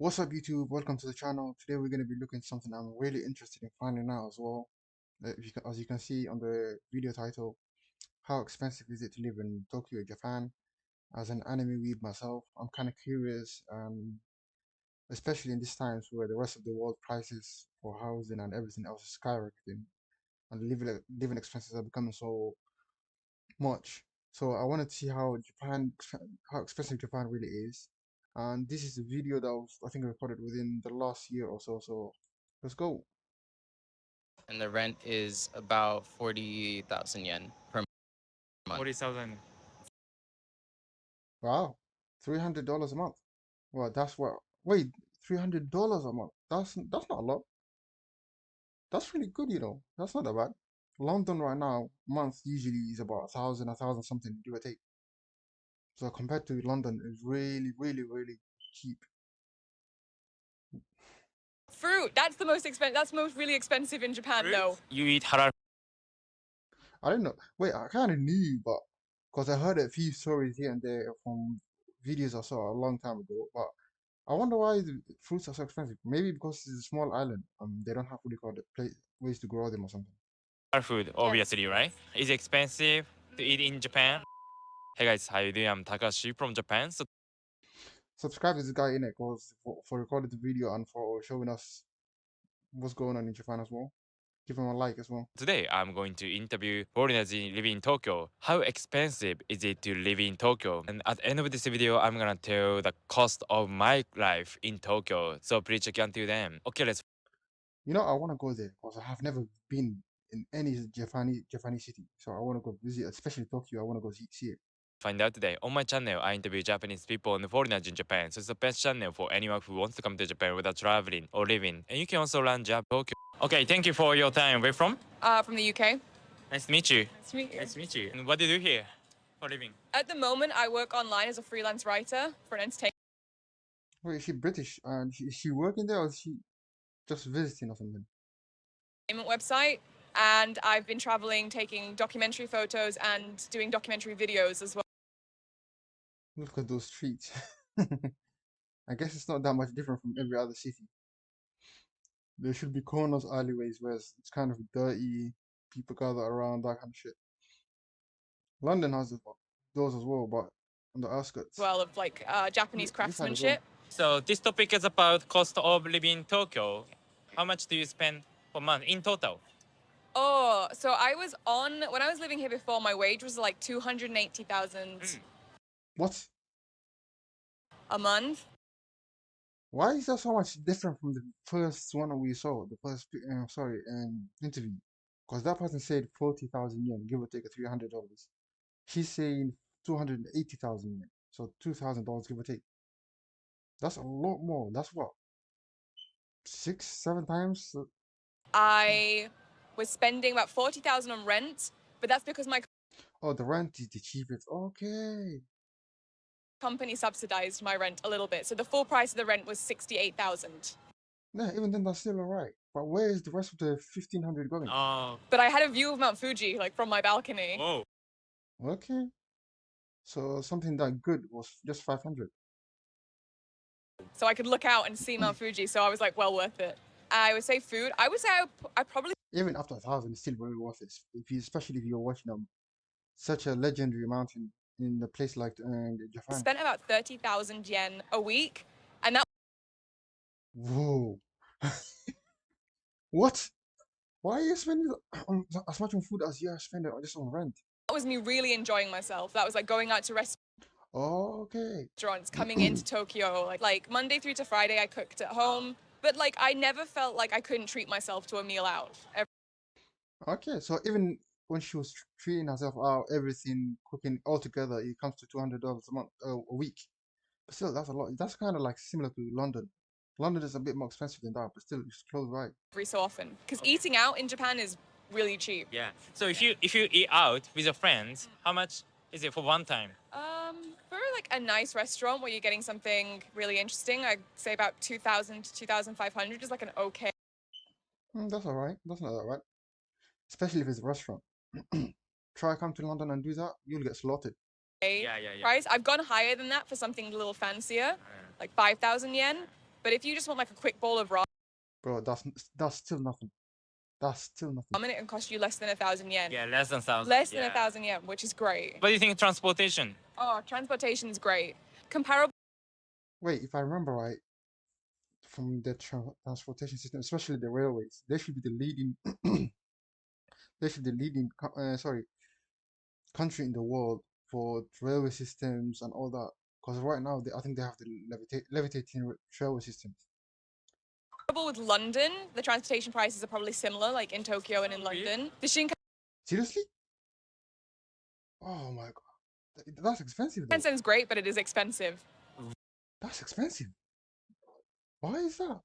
What's up, YouTube? Welcome to the channel. Today we're going to be looking at something I'm really interested in finding out as well. As you can see on the video title, how expensive is it to live in Tokyo, Japan? As an anime weeb myself, I'm kind of curious, especially in these times where the rest of the world prices for housing and everything else is skyrocketing, and living expenses are becoming so much. So I wanted to see how expensive Japan really is. And this is a video that was, I think, recorded within the last year or so. So let's go. And the rent is about 40,000 yen per month. 40,000. Wow, $300 a month. Well, that's what. Wait, $300 a month. That's not a lot. That's really good, you know. That's not that bad. London right now, month usually is about a thousand something, give or take. So compared to London, it's really, really, really cheap. Fruit. That's the most expensive. That's most really expensive in Japan, Fruit? though. You eat halal. I don't know. Wait, I kind of knew, but because I heard a few stories here and there from videos I saw a long time ago. But I wonder why the fruits are so expensive. Maybe because it's a small island. They don't have what you call the place ways to grow them or something. Halal food, obviously, right? It's expensive to eat in Japan. Hey guys, how you doing? I'm Takashi from Japan. So Subscribe to this guy in it, cause for recording the video and for showing us what's going on in Japan as well. Give him a like as well. today I'm going to interview foreigners living in Tokyo. How expensive is it to live in Tokyo? And at the end of this video, I'm gonna tell the cost of my life in Tokyo. So please check until then. Okay, let's You know, I want to go there because I have never been in any Japanese city. So I want to go visit, especially Tokyo. I want to go see it. find out today. On my channel, I interview Japanese people and foreigners in Japan. So it's the best channel for anyone who wants to come to Japan without traveling or living. And you can also learn Japan Tokyo. Okay, thank you for your time. Where from? From the UK. Nice to meet you. Nice to meet you. Nice to meet you. And what do you do here for living? At the moment, I work online as a freelance writer for an entertainment Wait, is she British? And is she working there or is she just visiting or something? website, and I've been traveling, taking documentary photos and doing documentary videos as well. Look at those streets. I guess it's not that much different from every other city. There should be corners, alleyways where it's kind of dirty, people gather around, that kind of shit. London has those as well, but on the outskirts. Well, of like Japanese Inside as well. craftsmanship. So this topic is about cost of living in Tokyo. How much do you spend per month in total? Oh, so when I was living here before, my wage was like 280,000 What? a month. Why is that so much different from the first one we saw, the first interview? Because that person said 40,000 yen, give or take a $300. She's saying 280,000 yen, so $2,000 give or take. That's a lot more. That's what, six, seven times? I was spending about 40,000 on rent, but that's because my Oh, the rent is the cheapest. Okay. company subsidized my rent a little bit. So the full price of the rent was 68,000. Yeah, even then that's still alright. But where is the rest of the 1,500 going? Oh, But I had a view of Mount Fuji, like from my balcony. whoa. Okay. So something that good was just 500. So I could look out and see Mount Fuji. So I was like, well worth it. I would say food. I would say I probably Even after 1,000, it's still very worth it. Especially if you're watching such a legendary mountain in a place like Japan. spent about 30,000 yen a week. And that Whoa. What? Why are you spending as much on food as you are spending just on rent? was me really enjoying myself. That was like going out to Okay. restaurants, coming into Tokyo. Like Monday through to Friday, I cooked at home. But like I never felt like I couldn't treat myself to a meal out. Okay, so even when she was treating herself out, everything, cooking all together, it comes to $200 a month, a week. But still, that's a lot. That's kind of like similar to London. London is a bit more expensive than that, but still, it's close by. Every so often. Because eating out in Japan is really cheap. Yeah. So if you eat out with your friends, how much is it for one time? For like a nice restaurant where you're getting something really interesting, I'd say about 2,000 to 2,500 is like an okay That's all right. That's not that bad, especially if it's a restaurant. Try come to London and do that, you'll get slaughtered. Yeah. price. I've gone higher than that for something a little fancier, like 5,000 yen. But if you just want like a quick bowl of Bro, that's still nothing. That's still nothing. ramen, it can cost you less than 1,000 yen. Yeah, less than 1,000. Less than 1,000 yen, which is great. What do you think of transportation? Oh, transportation is great. Comparable Wait, if I remember right, from the transportation system, especially the railways, they should be the leading. They should be the leading. Sorry, country in the world for railway systems and all that. Because right now, I think they have the levitating railway systems. with London, the transportation prices are probably similar, like in Tokyo and in London. The Seriously? Oh my god, that's expensive though. Shinkansen is great, but it is expensive. That's expensive. Why is that?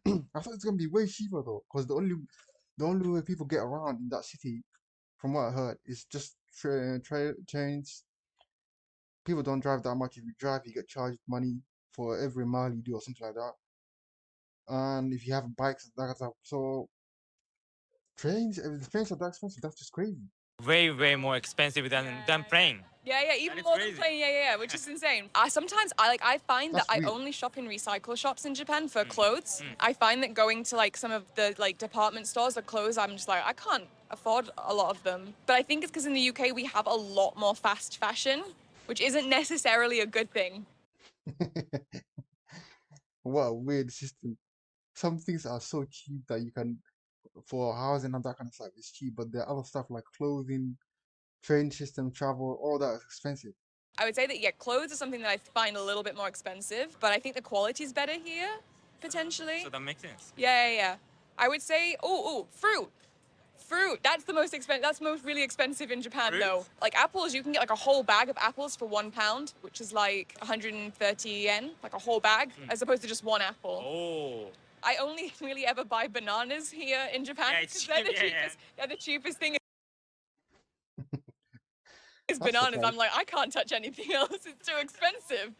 I thought it's gonna be way cheaper though, because the only way people get around in that city, from what I heard, is just trains. People don't drive that much. If you drive, you get charged money for every mile you do or something like that. And if you have bikes, that's up. So trains, if the trains are that expensive, that's just crazy. Way more expensive than plane. Yeah, even is more crazy. than plane. Yeah, which is insane. Sometimes I find that That's I weird. only shop in recycle shops in Japan for clothes. I find that going to like some of the like department stores of clothes, I'm just like I can't afford a lot of them. But I think it's because in the UK we have a lot more fast fashion, which isn't necessarily a good thing. What a weird system. Some things are so cheap that you can, for housing and that kind of stuff, it's cheap. But there are other stuff like clothing, train system, travel, all that is expensive. I would say that yeah, clothes are something that I find a little bit more expensive, but I think the quality is better here, potentially. So that makes sense. Yeah. I would say, fruit. Fruit. That's the most expensive. That's most really expensive in Japan, Fruit? though. Like apples, you can get like a whole bag of apples for £1, which is like 130 yen, like a whole bag, as opposed to just one apple. Oh. I only really ever buy bananas here in Japan Yeah, it's because they're the cheap, yeah. cheapest. They're the cheapest thing. Is That's bananas. surprising. I'm like, I can't touch anything else. It's too expensive.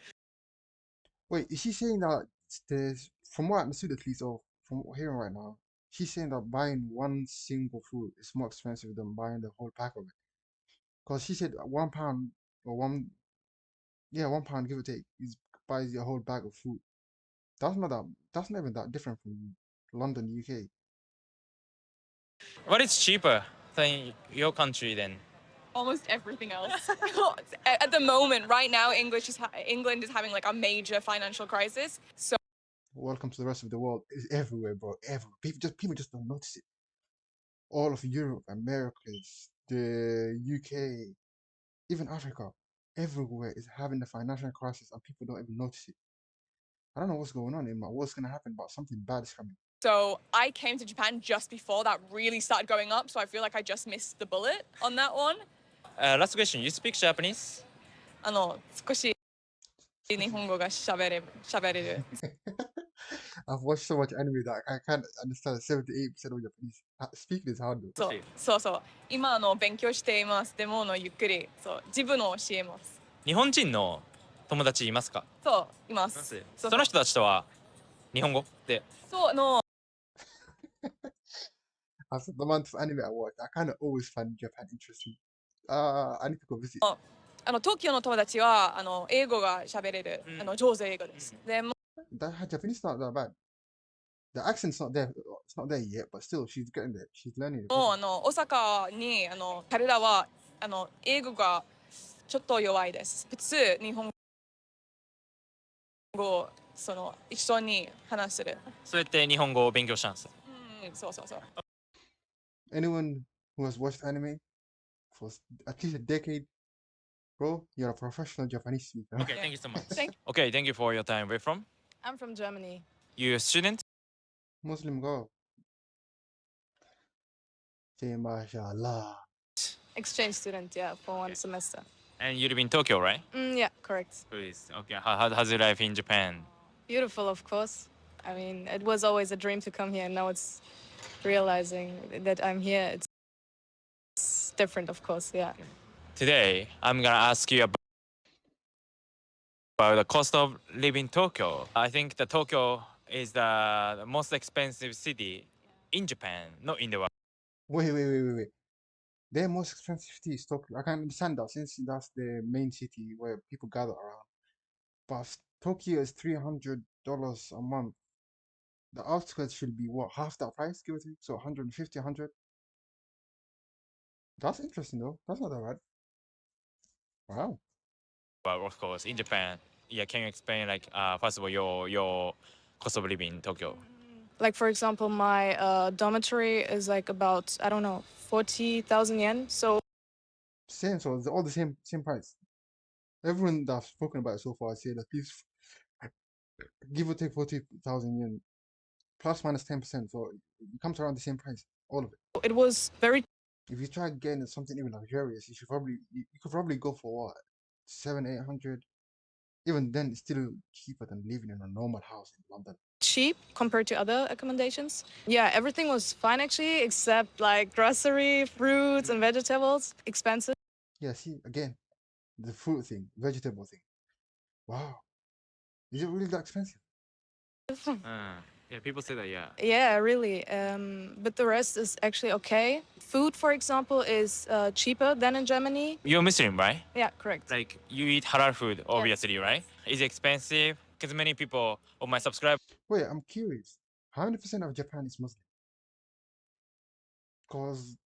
Wait, is she saying that there's, from what I understood at least, or from what I'm hearing right now, she's saying that buying one single fruit is more expensive than buying the whole pack of it? Because she said £1 or £1, give or take, is buys you a whole bag of fruit. That's not even that different from London, UK. What is cheaper than your country then? Almost everything else. At the moment, right now, England is having like a major financial crisis. So Welcome to the rest of the world. It's everywhere, bro. Everywhere. People just don't notice it. All of Europe, Americas, the UK, even Africa, everywhere is having a financial crisis, and people don't even notice it. I don't know what's going on, what's gonna happen, but something bad is coming. So I came to Japan just before that really started going up. So I feel like I just missed the bullet on that one. Last question. You speak Japanese? 少し日本語が喋れる。I've watched so much anime that I can't understand 78% of Japanese. Speaking is hard though. そう。今勉強しています。でもゆっくり自分の教えます。日本人の友達いますか？います。その人たちとは日本語で。After the amount of anime I watch, I kind of always find Japan interesting. I need to go visit. 東京の友達は英語が喋れる、上手英語です。でも Japanese is not that bad. The accent's not there. It's not there yet, but still, she's getting there. She's learning it. 大阪に彼らは英語がちょっと弱いです。普通日本語を一緒に話せる。そうやって日本語を勉強したんです。そう。Anyone who has watched anime for at least a decade, bro, you're a professional Japanese speaker. Okay, thank you so much. Okay, thank you for your time. Where from? I'm from Germany. You a student? Muslim girl. Say mashallah. Exchange student, yeah, for one semester. And you live in Tokyo, right? Yeah, correct. Please. Okay. How's your life in Japan? Beautiful, of course. I mean, it was always a dream to come here, and now it's realizing that I'm here. It's different, of course, yeah. Today, I'm gonna ask you about the cost of living in Tokyo. I think that Tokyo is the most expensive city in Japan, not in the world. Wait. Their most expensive city is Tokyo. I can understand that since that's the main city where people gather around. But Tokyo is $300 a month The outskirts should be what, half that price, give or take? So 150, 100. That's interesting though. That's not that bad. Wow. But of course, in Japan, yeah, can you explain like first of all your cost of living in Tokyo? Like for example, my dormitory is like about, I don't know, 40,000 yen. So Same, so it's all the same price. Everyone that's spoken about it so far say that these give or take 40,000 yen plus minus 10%. So it comes around the same price, all of it. it was very If you try getting something even luxurious, you could probably go for what, 700, 800. Even then, it's still cheaper than living in a normal house in London. cheap compared to other accommodations. Yeah, everything was fine actually, except like grocery, fruits and vegetables, expensive. Yeah, see, again, the fruit thing, vegetable thing. Wow. Is it really that expensive? Yeah, people say that. Yeah. Yeah, really. But the rest is actually okay. Food, for example, is cheaper than in Germany. You're Muslim, right? Yeah, correct. Like you eat halal food, obviously, right? Is it expensive? Because many people of my subscribers Wait, I'm curious. How many percent of Japan is Muslim? Because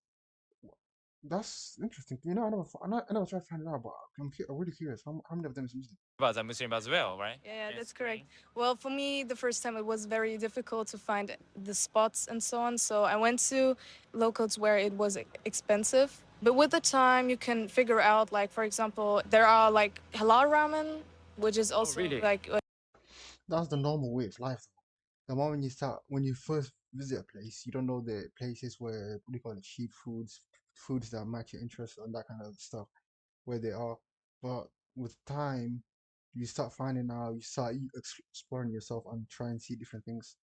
that's interesting. You know, I never tried to find it out, but I'm really curious. How many of them is Muslim? are Muslim as well, right? Yeah, Yes, that's correct. Well, for me, the first time it was very difficult to find the spots and so on. So I went to locals where it was expensive. But with the time, you can figure out, like, for example, there are like halal ramen, which is also really? like That's the normal way of life. The moment when you first visit a place, you don't know the places where, what do you call it, cheap foods that match your interests and that kind of stuff, where they are. But with time, you start finding out, you start exploring yourself and try and see different things.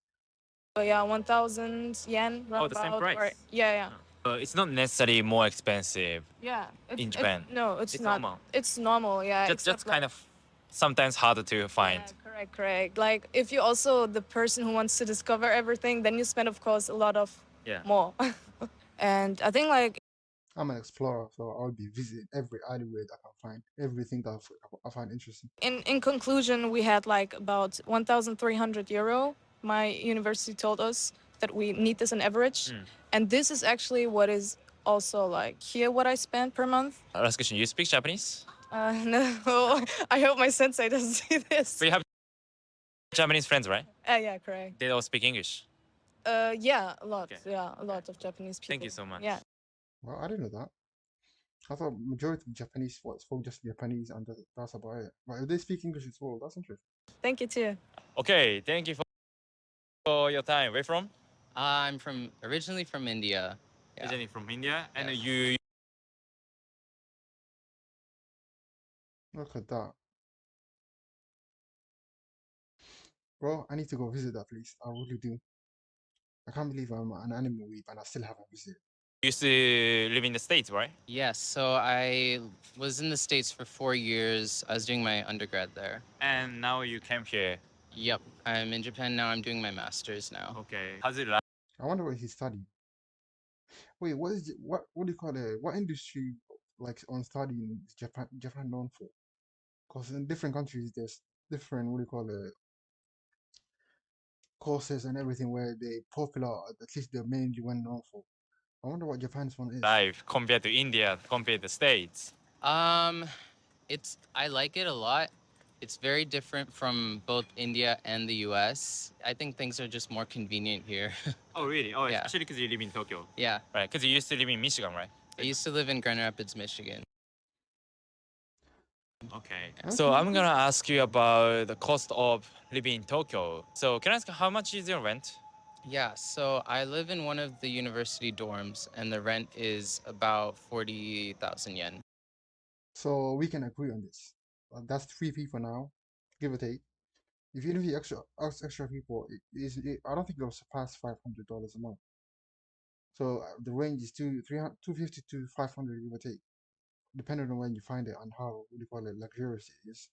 yeah, 1,000 yen Oh, the same roundabout. price? Or, yeah, yeah. It's not necessarily more expensive Yeah, in Japan. no, it's It's not. normal. It's normal, yeah. Just except, kind like, of sometimes harder to find. yeah, correct, correct. Like if you're also the person who wants to discover everything, then you spend, of course, a lot of Yeah. more. And I think like I'm an explorer, so I'll be visiting every alleyway that I can find, everything that I find interesting. in conclusion, we had like about 1,300 euro. My university told us that we need this on average, and this is actually what is also like here what I spend per month. Last question. You speak Japanese? No, I hope my sensei doesn't see this. But you have Japanese friends, right? Yeah, correct. They all speak English. Yeah, a lot. Okay. Yeah, a lot of Japanese people. Thank you so much. Yeah. Well, I didn't know that. I thought majority of Japanese spoke just Japanese and that's about it. But if they speak English as well, that's interesting. Thank you too. Okay. Thank you for your time. Where from? I'm originally from India. Yeah. Originally from India, and Yes. you Look at that. Bro, I need to go visit that place. I really do. I can't believe I'm an anime weeb and I still haven't visited. used to live in the States, right? Yes. So I was in the States for 4 years. I was doing my undergrad there. And now you came here. Yep. I'm in Japan now. I'm doing my master's now. Okay. How's it like? I wonder what he's studying. Wait, what do you call it? What industry like on studying is Japan known for? Because in different countries there's different, what do you call it, courses and everything where they popular, at least they're mainly well known for. I wonder what Japan's one is. Life compared to India, compared to States? I like it a lot. It's very different from both India and the US. I think things are just more convenient here. Oh, really? Oh, Yeah. especially because you live in Tokyo. Yeah. Right, because you used to live in Michigan, right? I used to live in Grand Rapids, Michigan. Okay. Okay. So I'm gonna ask you about the cost of living in Tokyo. So can I ask how much is your rent? Yeah, so I live in one of the university dorms, and the rent is about 40,000 yen. So we can agree on this. That's 3 people now, give or take. If you interview extra people, I don't think it'll surpass $500 a month. So the range is 250 to 500, give or take, depending on when you find it and how, what do you call it, luxurious it is.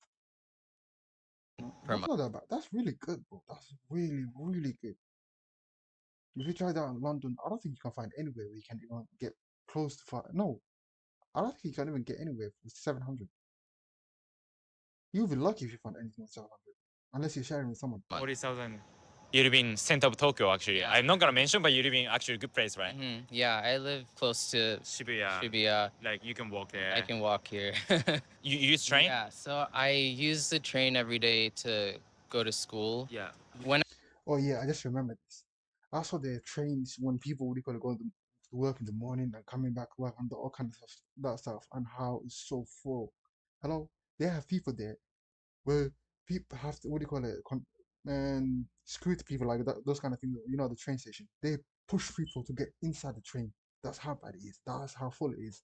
Per That's not that bad. That's really good, bro. That's really, really good. If you try that in London, I don't think you can find anywhere where you can even get close to five. No, I don't think you can even get anywhere with 700. You'll be lucky if you find anything with 700, unless you're sharing with someone. 40,000 You live in center of Tokyo, actually. Yeah. I'm not gonna mention, but you live in actually a good place, right? Yeah, I live close to Shibuya. Shibuya. Like you can walk there. I can walk here. You use train? Yeah, so I use the train every day to go to school. Yeah. When Oh yeah, I just remembered this. I saw the trains when people would go to work in the morning and coming back to work and all kinds of that stuff, and how it's so full. Hello, they have people there where people have to, what do you call it, and security people like that, those kind of things. You know, the train station. They push people to get inside the train. That's how bad it is. That's how full it is.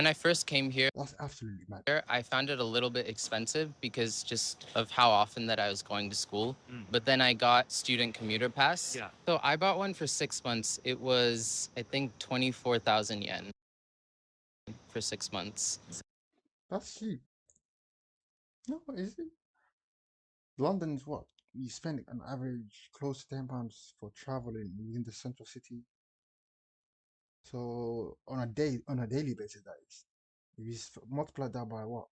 I first came here, That's absolutely mad. I found it a little bit expensive because just of how often that I was going to school. But then I got student commuter pass. Yeah. So I bought one for 6 months. It was, I think, 24,000 yen for 6 months. That's cheap. No, is it? London is what? You spend an average close to £10 for traveling within the central city. So on a daily basis, that is. If you multiply that by what?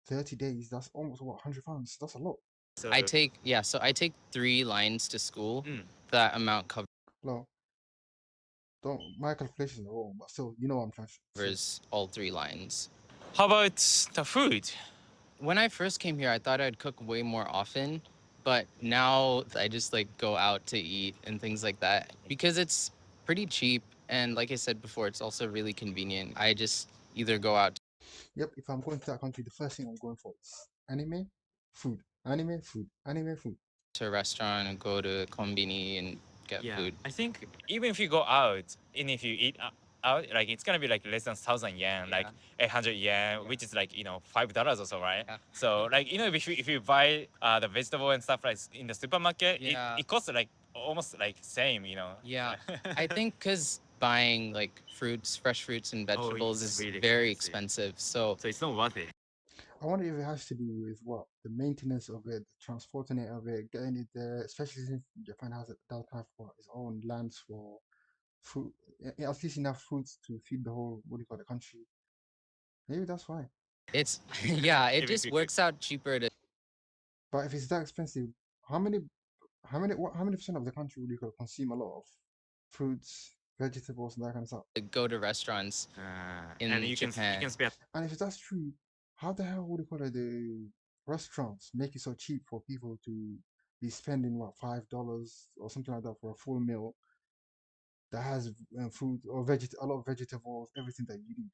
30 days, that's almost what, £100. That's a lot. So So I take 3 lines to school. That amount No, don't, my calculations are wrong, but still, you know what I'm trying to say. covers all 3 lines. how about the food? When I first came here, I thought I'd cook way more often, but now I just like go out to eat and things like that because it's pretty cheap. And like I said before, it's also really convenient. I just either go out Yep, if I'm going to that country, the first thing I'm going for is anime, food. Anime, food. Anime, food. to a restaurant and go to kombini and get food. I think even if you go out and if you eat out, like it's gonna be like less than 1,000 yen, like Yeah. 800 yen, which is like $5 or so, right? Yeah. So like if you buy the vegetable and stuff like in the supermarket, Yeah. it costs like almost like same, you know. Yeah. I think because buying like fruits, fresh fruits and vegetables it's is really very expensive. expensive. So So it's not worth it. I wonder if it has to do with what? The maintenance of it, transporting it of it, getting it there, especially since Japan has does have what, its own lands for fruit, at least enough fruits to feed the whole, what do you call, the country. Maybe that's why. it's, yeah, it If just you could- works out cheaper to But if it's that expensive, how many, how many percent of the country would you call consume a lot of fruits, vegetables, and that kind of stuff? go to restaurants in and you Japan. can spare And if that's true, how the hell would you call it? The restaurants make it so cheap for people to be spending what, $5 or something like that for a full meal that has fruit or a lot of vegetables, everything that you need.